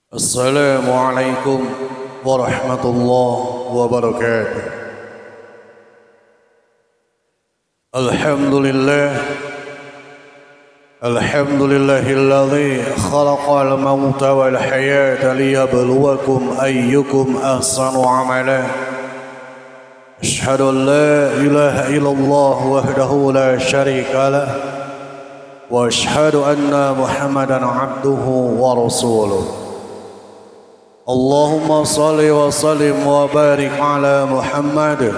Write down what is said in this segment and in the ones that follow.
Assalamualaikum warahmatullahi wabarakatuh. Alhamdulillahilladzi khalaqal mauta wal hayata liyabluwakum ayyukum ahsanu amala. Asyhadu an la ilaha illallah wahdahu la syarika lah wa asyhadu anna Muhammadan abduhu wa rasuluh. Allahumma salli wa sallim wa barik ala Muhammad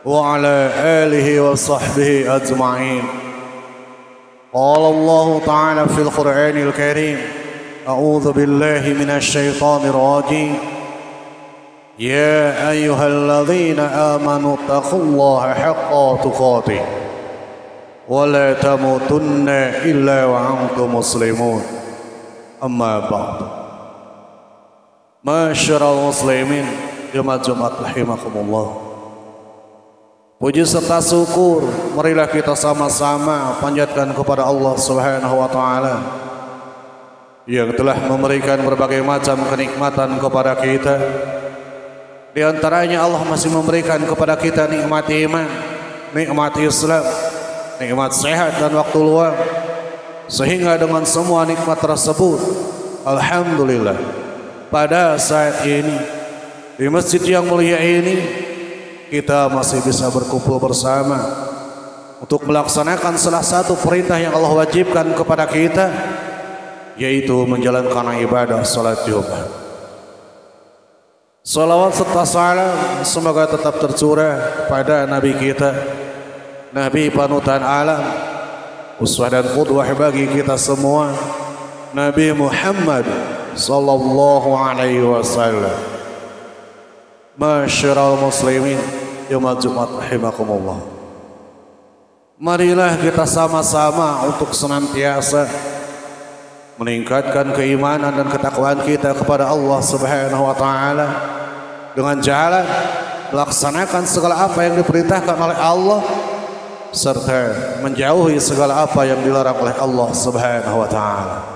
wa ala alihi wa sahbihi ajma'in. Qala Allah ta'ala fil Qur'anil Karim, a'udzu billahi minasy syaithanir rajim. Ya ayyuhalladzina amanu taqullaha haqqa tuqatih wa la tamutunna illa wa antum muslimun. Amma ba'd. Masyarul muslimin, Jumat rahimakumullah. Puji serta syukur marilah kita sama-sama panjatkan kepada Allah Subhanahu wa taala yang telah memberikan berbagai macam kenikmatan kepada kita. Di antaranya Allah masih memberikan kepada kita nikmat iman, nikmat Islam, nikmat sehat dan waktu luang. Sehingga dengan semua nikmat tersebut, alhamdulillah, pada saat ini di masjid yang mulia ini kita masih bisa berkumpul bersama untuk melaksanakan salah satu perintah yang Allah wajibkan kepada kita, yaitu menjalankan ibadah salat Jumat. Salawat serta salam semoga tetap tercurah pada Nabi kita, Nabi panutan alam, uswah dan qudwah bagi kita semua, Nabi Muhammad sallallahu alaihi wasallam. Masyarul muslimin, Jumat rahimakumullah. Marilah kita sama-sama untuk senantiasa meningkatkan keimanan dan ketakwaan kita kepada Allah Subhanahu wa taala dengan jalan melaksanakan segala apa yang diperintahkan oleh Allah serta menjauhi segala apa yang dilarang oleh Allah Subhanahu wa taala.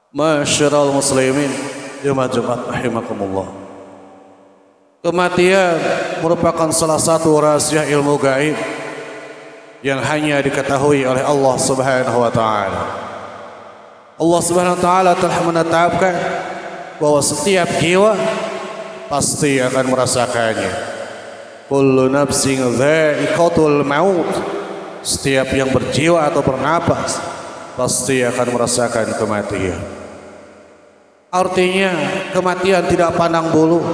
Masyarul muslimin, Jumat rahimakumullah. Kematian merupakan salah satu rahasia ilmu gaib yang hanya diketahui oleh Allah Subhanahu wa taala. Allah Subhanahu wa taala telah menetapkan bahwa setiap jiwa pasti akan merasakannya. Kullu nafsin dha'iqatul maut. Setiap yang berjiwa atau bernapas pasti akan merasakan kematian. Artinya kematian tidak pandang bulu.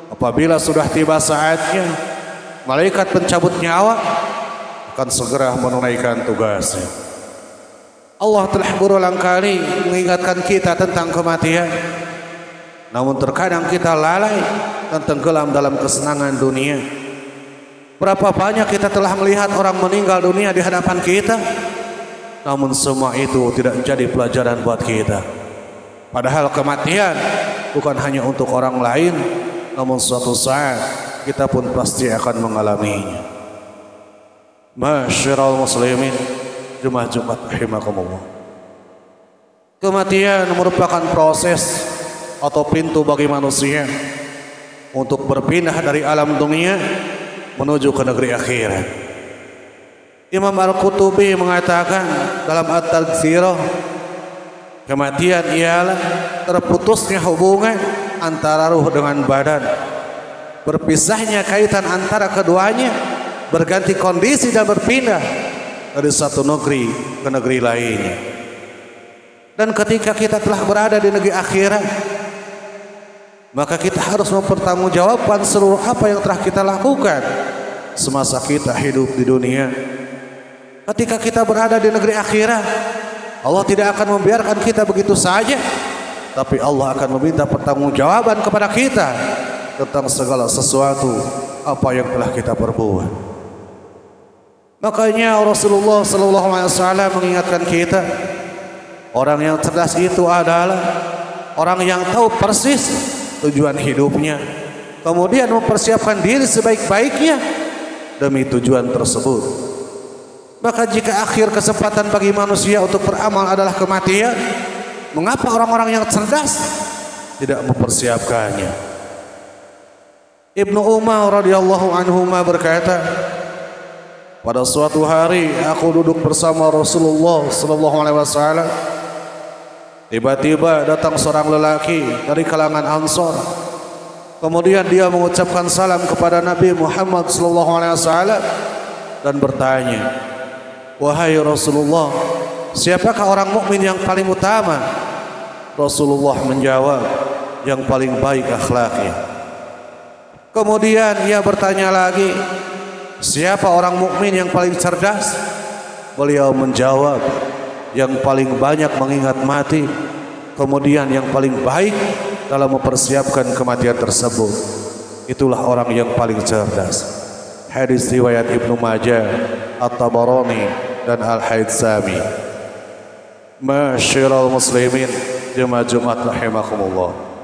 Apabila sudah tiba saatnya, malaikat pencabut nyawa akan segera menunaikan tugasnya. Allah telah berulang kali mengingatkan kita tentang kematian. Namun terkadang kita lalai dan tenggelam dalam kesenangan dunia. Berapa banyak kita telah melihat orang meninggal dunia di hadapan kita, namun semua itu tidak menjadi pelajaran buat kita. Padahal kematian bukan hanya untuk orang lain, namun suatu saat kita pun pasti akan mengalaminya. Masyarul muslimin, Jumat rahimakumullah. Kematian merupakan proses atau pintu bagi manusia untuk berpindah dari alam dunia menuju ke negeri akhirat. Imam Al-Qutubi mengatakan dalam At-Tadhkirah, kematian ialah terputusnya hubungan antara ruh dengan badan, berpisahnya kaitan antara keduanya, berganti kondisi dan berpindah dari satu negeri ke negeri lainnya. Dan ketika kita telah berada di negeri akhirat, maka kita harus mempertanggungjawabkan seluruh apa yang telah kita lakukan semasa kita hidup di dunia. Ketika kita berada di negeri akhirat, Allah tidak akan membiarkan kita begitu saja, tapi Allah akan meminta pertanggungjawaban kepada kita tentang segala sesuatu apa yang telah kita perbuat. Makanya Rasulullah SAW mengingatkan kita, orang yang cerdas itu adalah orang yang tahu persis tujuan hidupnya, kemudian mempersiapkan diri sebaik-baiknya demi tujuan tersebut. Maka jika akhir kesempatan bagi manusia untuk beramal adalah kematian, mengapa orang-orang yang cerdas tidak mempersiapkannya? Ibnu Umar radhiyallahu anhuma berkata, pada suatu hari aku duduk bersama Rasulullah sallallahu alaihi wasallam. Tiba-tiba datang seorang lelaki dari kalangan Ansar. Kemudian dia mengucapkan salam kepada Nabi Muhammad sallallahu alaihi wasallam dan bertanya, "Wahai Rasulullah, siapakah orang mukmin yang paling utama?" Rasulullah menjawab, "Yang paling baik akhlaknya." Kemudian ia bertanya lagi, "Siapa orang mukmin yang paling cerdas?" Beliau menjawab, "Yang paling banyak mengingat mati, kemudian yang paling baik dalam mempersiapkan kematian tersebut. Itulah orang yang paling cerdas." Hadis riwayat Ibnu Majah, At-Tabarani dan Al-Haytsami. Masyiral muslimin, jemaah Jumat rahimakumullah.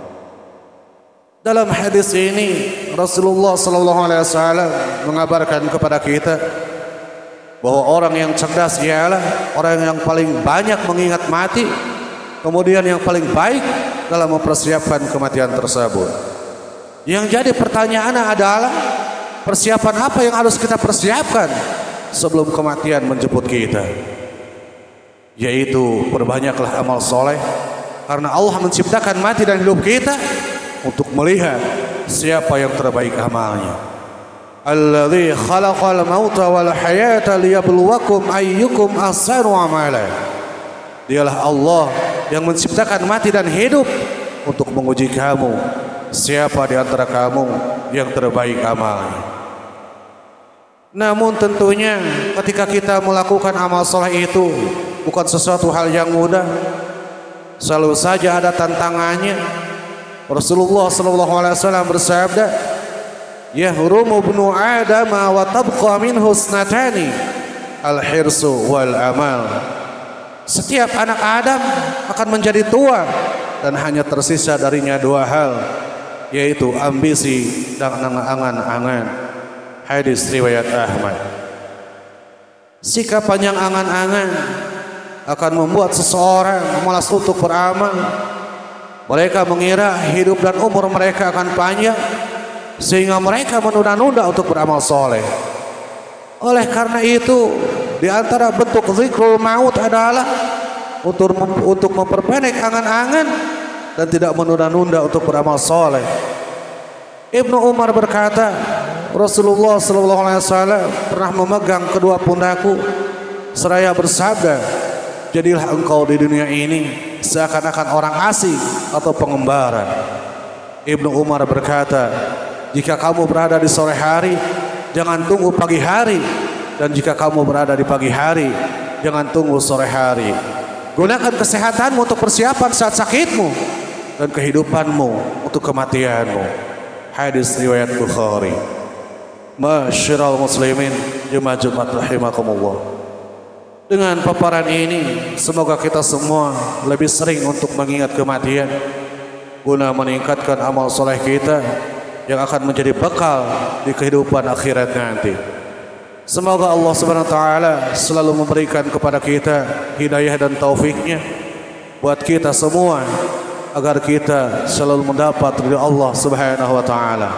Dalam hadis ini Rasulullah sallallahu alaihi wasallam mengabarkan kepada kita bahwa orang yang cerdas ialah orang yang paling banyak mengingat mati, kemudian yang paling baik dalam mempersiapkan kematian tersebut. Yang jadi pertanyaan adalah, persiapan apa yang harus kita persiapkan sebelum kematian menjemput kita? Yaitu perbanyaklah amal soleh, karena Allah menciptakan mati dan hidup kita untuk melihat siapa yang terbaik amalnya. Alladzi khalaqal mauta wal hayata liyabluwakum ayyukum ahsanu amala. Dialah Allah yang menciptakan mati dan hidup untuk menguji kamu, siapa di antara kamu yang terbaik amalnya. Namun tentunya ketika kita melakukan amal soleh itu bukan sesuatu hal yang mudah. Selalu saja ada tantangannya. Rasulullah sallallahu alaihi wasallam bersabda, "Yahrumu ibnu Adam wa tabqa minhu husnatani, al-hirsu wal amal." Setiap anak Adam akan menjadi tua dan hanya tersisa darinya dua hal, yaitu ambisi dan angan-angan. Hadis riwayat Ahmad. Sikap panjang angan-angan akan membuat seseorang malas untuk beramal. Mereka mengira hidup dan umur mereka akan panjang, sehingga mereka menunda-nunda untuk beramal soleh. Oleh karena itu, di antara bentuk zikrul maut adalah untuk memperpendek angan-angan dan tidak menunda-nunda untuk beramal soleh. Ibnu Umar berkata, Rasulullah SAW pernah memegang kedua pundaku seraya bersabda, "Jadilah engkau di dunia ini seakan-akan orang asing atau pengembara." Ibnu Umar berkata, "Jika kamu berada di sore hari, jangan tunggu pagi hari, dan jika kamu berada di pagi hari, jangan tunggu sore hari. Gunakan kesehatanmu untuk persiapan saat sakitmu dan kehidupanmu untuk kematianmu." Hadis riwayat Bukhari. Masyiral muslimin, jemaah Jumat rahimakumullah. Dengan paparan ini, semoga kita semua lebih sering untuk mengingat kematian guna meningkatkan amal soleh kita yang akan menjadi bekal di kehidupan akhirat nanti. Semoga Allah Subhanahu wa taala selalu memberikan kepada kita hidayah dan taufiknya buat kita semua agar kita selalu mendapat ridha Allah Subhanahu wa taala.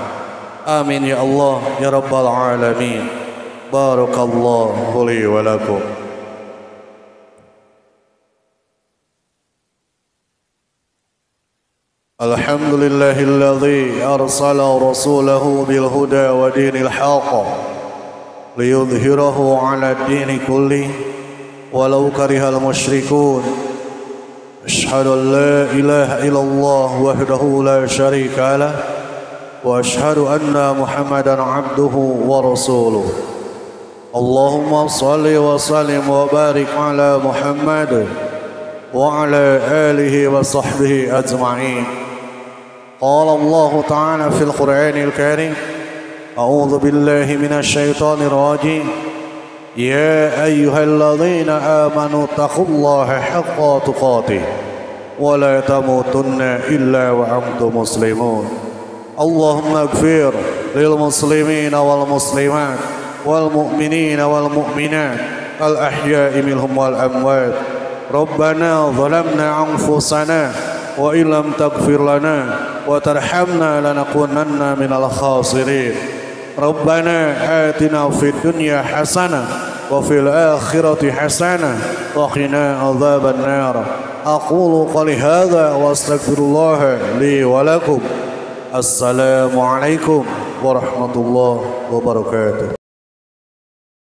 Amin ya Allah ya rabbal alamin. Barakallahu li wa lakum. Alhamdulillahilladzi arsala rasulahu bil huda wa dinil haqq liyudhhirahu 'ala ad-dini kulli walau karihal musyrikun. Asyhadu an la ilaha illallah wahdahu la syarika lah wa asyhadu anna Muhammadan 'abduhu wa rasuluh. Allahumma shalli wa sallim wa barik 'ala Muhammad wa 'ala alihi wa sahbihi ajma'in. Qala Allah ta'ala fil Qur'anil Karim, a'udzu billahi minasy syaithanir rajim. Ya ayyuhalladzina amanu taqullaha haqqa tuqatih wa la tamutunna illa wa antum muslimun. Allahumma ighfir lil muslimina wal muslimat wal mu'minina wal mu'minat al ahya'i minhum wal amwat ربنا ظلمنا أنفسنا وإن لم تغفر لنا وترحمنا لنكونن من الخاسرين ربنا آتنا في الدنيا حسنة وفي الآخرة حسنة وقنا عذاب النار أقول قولي هذا وأستغفر الله لي ولكم السلام عليكم ورحمة الله وبركاته.